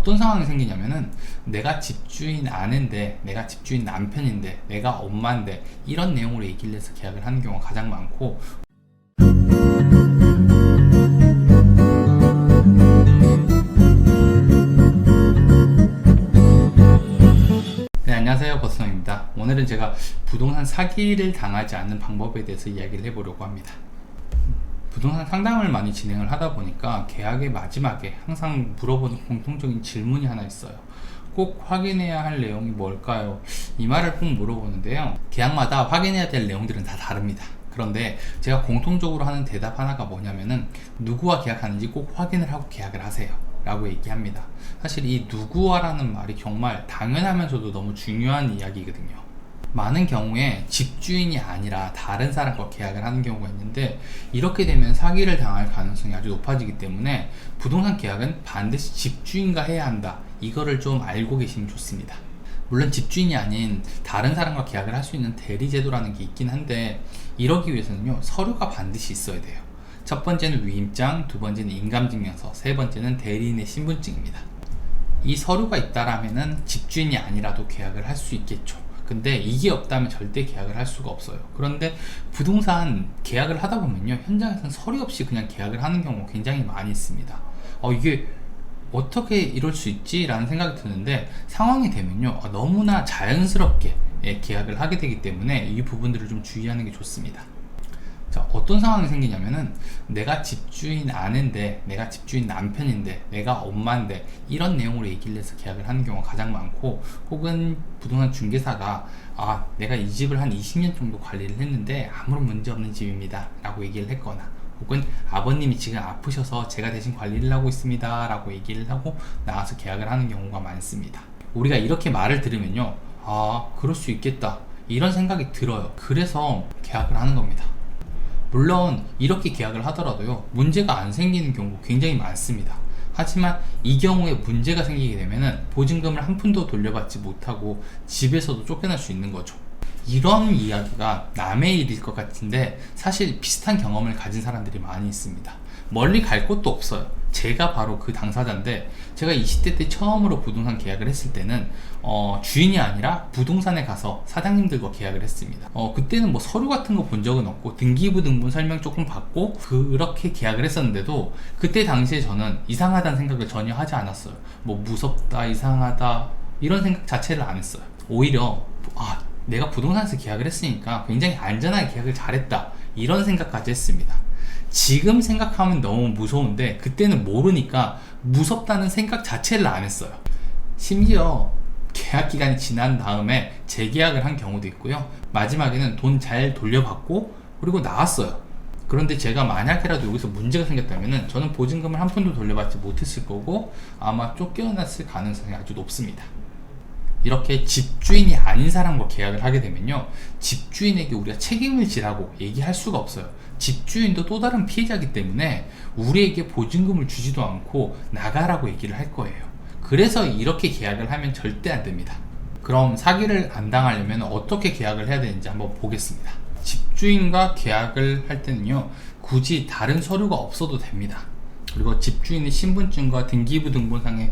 어떤 상황이 생기냐면은 내가 집주인 아는데, 내가 집주인 남편인데, 내가 엄마인데 이런 내용으로 얘기를 해서 계약을 하는 경우가 가장 많고, 네, 안녕하세요, 버스너입니다. 오늘은 제가 부동산 사기를 당하지 않는 방법에 대해서 이야기를 해보려고 합니다. 부동산 상담을 많이 진행을 하다 보니까 계약의 마지막에 항상 물어보는 공통적인 질문이 하나 있어요. 꼭 확인해야 할 내용이 뭘까요? 이 말을 꼭 물어보는데요. 계약마다 확인해야 될 내용들은 다 다릅니다. 그런데 제가 공통적으로 하는 대답 하나가 뭐냐면은, 누구와 계약하는지 꼭 확인을 하고 계약을 하세요 라고 얘기합니다. 사실 이 누구와라는 말이 정말 당연하면서도 너무 중요한 이야기거든요. 많은 경우에 집주인이 아니라 다른 사람과 계약을 하는 경우가 있는데, 이렇게 되면 사기를 당할 가능성이 아주 높아지기 때문에 부동산 계약은 반드시 집주인과 해야 한다, 이거를 좀 알고 계시면 좋습니다. 물론 집주인이 아닌 다른 사람과 계약을 할 수 있는 대리제도라는 게 있긴 한데, 이러기 위해서는요, 서류가 반드시 있어야 돼요. 첫 번째는 위임장, 두 번째는 인감증명서, 세 번째는 대리인의 신분증입니다. 이 서류가 있다라면은 집주인이 아니라도 계약을 할 수 있겠죠. 근데 이게 없다면 절대 계약을 할 수가 없어요. 그런데 부동산 계약을 하다 보면요, 현장에서는 서류 없이 그냥 계약을 하는 경우가 굉장히 많이 있습니다. 이게 어떻게 이럴 수 있지? 라는 생각이 드는데, 상황이 되면요, 너무나 자연스럽게 계약을 하게 되기 때문에 이 부분들을 좀 주의하는 게 좋습니다. 자, 어떤 상황이 생기냐면은, 내가 집주인 아는데, 내가 집주인 남편인데, 내가 엄마인데 이런 내용으로 얘기를 해서 계약을 하는 경우가 가장 많고, 혹은 부동산 중개사가 내가 이 집을 한 20년 정도 관리를 했는데 아무런 문제 없는 집입니다 라고 얘기를 했거나, 혹은 아버님이 지금 아프셔서 제가 대신 관리를 하고 있습니다 라고 얘기를 하고 나와서 계약을 하는 경우가 많습니다. 우리가 이렇게 말을 들으면요, 그럴 수 있겠다, 이런 생각이 들어요. 그래서 계약을 하는 겁니다. 물론 이렇게 계약을 하더라도요, 문제가 안 생기는 경우 굉장히 많습니다. 하지만 이 경우에 문제가 생기게 되면은 보증금을 한 푼도 돌려받지 못하고 집에서도 쫓겨날 수 있는 거죠. 이런 이야기가 남의 일일 것 같은데, 사실 비슷한 경험을 가진 사람들이 많이 있습니다. 멀리 갈 곳도 없어요. 제가 바로 그 당사자인데, 제가 20대 때 처음으로 부동산 계약을 했을 때는 주인이 아니라 부동산에 가서 사장님들과 계약을 했습니다. 그때는 뭐 서류 같은 거 본 적은 없고, 등기부등본 설명 조금 받고 그렇게 계약을 했었는데도, 그때 당시에 저는 이상하다는 생각을 전혀 하지 않았어요. 뭐 무섭다, 이상하다, 이런 생각 자체를 안 했어요. 오히려 내가 부동산에서 계약을 했으니까 굉장히 안전하게 계약을 잘했다, 이런 생각까지 했습니다. 지금 생각하면 너무 무서운데, 그때는 모르니까 무섭다는 생각 자체를 안 했어요. 심지어 계약 기간이 지난 다음에 재계약을 한 경우도 있고요, 마지막에는 돈 잘 돌려받고 그리고 나왔어요. 그런데 제가 만약에라도 여기서 문제가 생겼다면 저는 보증금을 한 푼도 돌려받지 못했을 거고, 아마 쫓겨났을 가능성이 아주 높습니다. 이렇게 집주인이 아닌 사람과 계약을 하게 되면요, 집주인에게 우리가 책임을 지라고 얘기할 수가 없어요. 집주인도 또 다른 피해자이기 때문에 우리에게 보증금을 주지도 않고 나가라고 얘기를 할 거예요. 그래서 이렇게 계약을 하면 절대 안 됩니다. 그럼 사기를 안 당하려면 어떻게 계약을 해야 되는지 한번 보겠습니다. 집주인과 계약을 할 때는요, 굳이 다른 서류가 없어도 됩니다. 그리고 집주인의 신분증과 등기부등본상의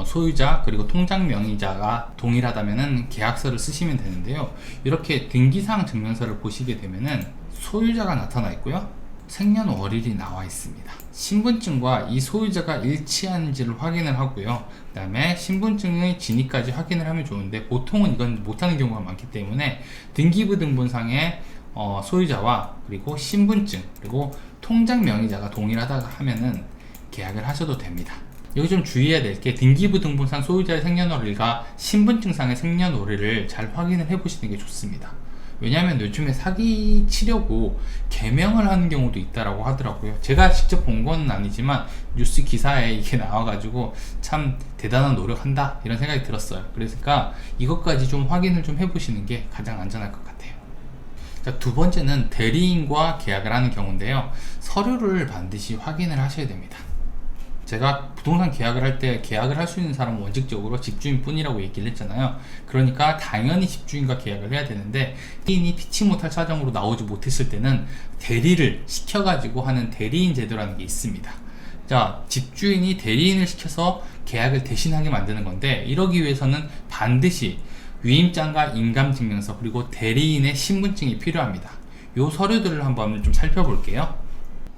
소유자 그리고 통장 명의자가 동일하다면 계약서를 쓰시면 되는데요, 이렇게 등기사항 증명서를 보시게 되면은 소유자가 나타나 있고요, 생년월일이 나와 있습니다. 신분증과 이 소유자가 일치하는지를 확인을 하고요, 그 다음에 신분증의 진위까지 확인을 하면 좋은데, 보통은 이건 못하는 경우가 많기 때문에 등기부등본상의 소유자와 그리고 신분증 그리고 통장 명의자가 동일하다고 하면은 계약을 하셔도 됩니다. 여기 좀 주의해야 될 게, 등기부등본상 소유자의 생년월일과 신분증상의 생년월일을 잘 확인을 해 보시는 게 좋습니다. 왜냐하면 요즘에 사기 치려고 개명을 하는 경우도 있다라고 하더라고요. 제가 직접 본 건 아니지만 뉴스 기사에 이게 나와가지고 참 대단한 노력한다, 이런 생각이 들었어요. 그러니까 이것까지 좀 확인을 좀 해보시는 게 가장 안전할 것 같아요. 자, 두 번째는 대리인과 계약을 하는 경우인데요, 서류를 반드시 확인을 하셔야 됩니다. 제가 부동산 계약을 할 때 계약을 할 수 있는 사람은 원칙적으로 집주인 뿐이라고 얘기를 했잖아요. 그러니까 당연히 집주인과 계약을 해야 되는데, 대리인이 피치 못할 사정으로 나오지 못했을 때는 대리를 시켜가지고 하는 대리인 제도라는 게 있습니다. 자, 집주인이 대리인을 시켜서 계약을 대신하게 만드는 건데, 이러기 위해서는 반드시 위임장과 인감증명서 그리고 대리인의 신분증이 필요합니다. 요 서류들을 한번 좀 살펴볼게요.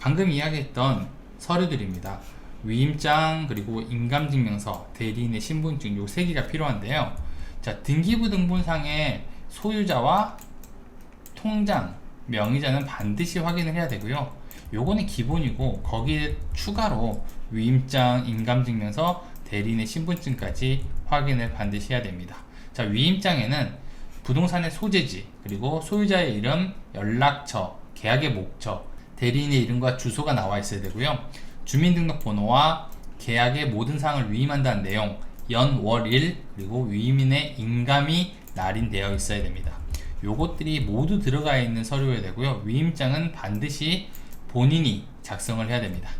방금 이야기했던 서류들입니다. 위임장 그리고 인감증명서, 대리인의 신분증, 요 세 개가 필요한데요. 자, 등기부등본상의 소유자와 통장, 명의자는 반드시 확인을 해야 되고요. 요거는 기본이고, 거기에 추가로 위임장, 인감증명서, 대리인의 신분증까지 확인을 반드시 해야 됩니다. 자, 위임장에는 부동산의 소재지, 그리고 소유자의 이름, 연락처, 계약의 목적, 대리인의 이름과 주소가 나와 있어야 되고요. 주민등록번호와 계약의 모든 사항을 위임한다는 내용, 연, 월, 일, 그리고 위임인의 인감이 날인되어 있어야 됩니다. 요것들이 모두 들어가 있는 서류여야 되고요. 위임장은 반드시 본인이 작성을 해야 됩니다.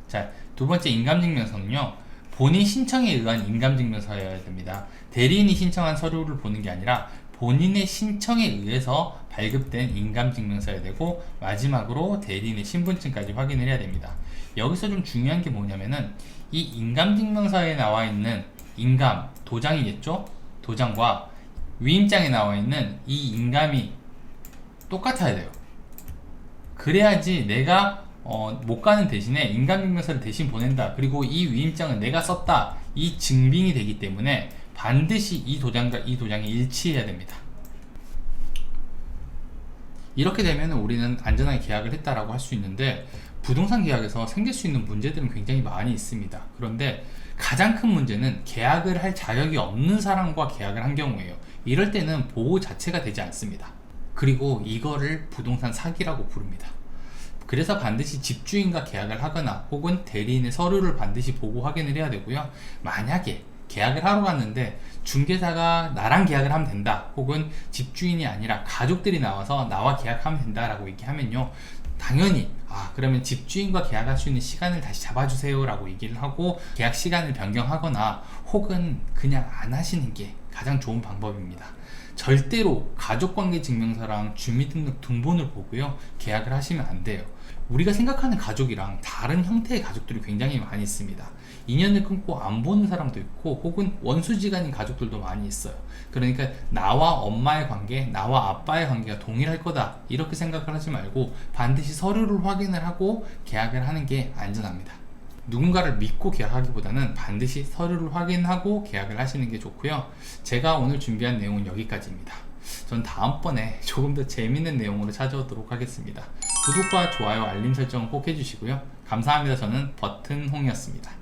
자, 두 번째 인감증명서는요, 본인 신청에 의한 인감증명서여야 됩니다. 대리인이 신청한 서류를 보는 게 아니라 본인의 신청에 의해서 발급된 인감증명서여야 되고, 마지막으로 대리인의 신분증까지 확인을 해야 됩니다. 여기서 좀 중요한 게 뭐냐면은, 이 인감증명서에 나와 있는 인감, 도장이겠죠? 도장과 위임장에 나와 있는 이 인감이 똑같아야 돼요. 그래야지 내가 못 가는 대신에 인감증명서를 대신 보낸다, 그리고 이 위임장은 내가 썼다, 이 증빙이 되기 때문에 반드시 이 도장과 이 도장이 일치해야 됩니다. 이렇게 되면 우리는 안전하게 계약을 했다라고 할 수 있는데, 부동산 계약에서 생길 수 있는 문제들은 굉장히 많이 있습니다. 그런데 가장 큰 문제는 계약을 할 자격이 없는 사람과 계약을 한 경우에요. 이럴 때는 보호 자체가 되지 않습니다. 그리고 이거를 부동산 사기라고 부릅니다. 그래서 반드시 집주인과 계약을 하거나 혹은 대리인의 서류를 반드시 보고 확인을 해야 되고요. 만약에 계약을 하러 갔는데 중개사가 나랑 계약을 하면 된다, 혹은 집주인이 아니라 가족들이 나와서 나와 계약하면 된다라고 얘기하면요, 당연히 그러면 집주인과 계약할 수 있는 시간을 다시 잡아주세요 라고 얘기를 하고 계약 시간을 변경하거나 혹은 그냥 안 하시는 게 가장 좋은 방법입니다. 절대로 가족관계 증명서랑 주민등록 등본을 보고요, 계약을 하시면 안 돼요. 우리가 생각하는 가족이랑 다른 형태의 가족들이 굉장히 많이 있습니다. 인연을 끊고 안 보는 사람도 있고, 혹은 원수지간인 가족들도 많이 있어요. 그러니까 나와 엄마의 관계, 나와 아빠의 관계가 동일할 거다, 이렇게 생각을 하지 말고 반드시 서류를 확인을 하고 계약을 하는 게 안전합니다. 누군가를 믿고 계약하기보다는 반드시 서류를 확인하고 계약을 하시는 게 좋고요. 제가 오늘 준비한 내용은 여기까지입니다. 전 다음번에 조금 더 재밌는 내용으로 찾아오도록 하겠습니다. 구독과 좋아요, 알림 설정 꼭 해주시고요. 감사합니다. 저는 버튼홍이었습니다.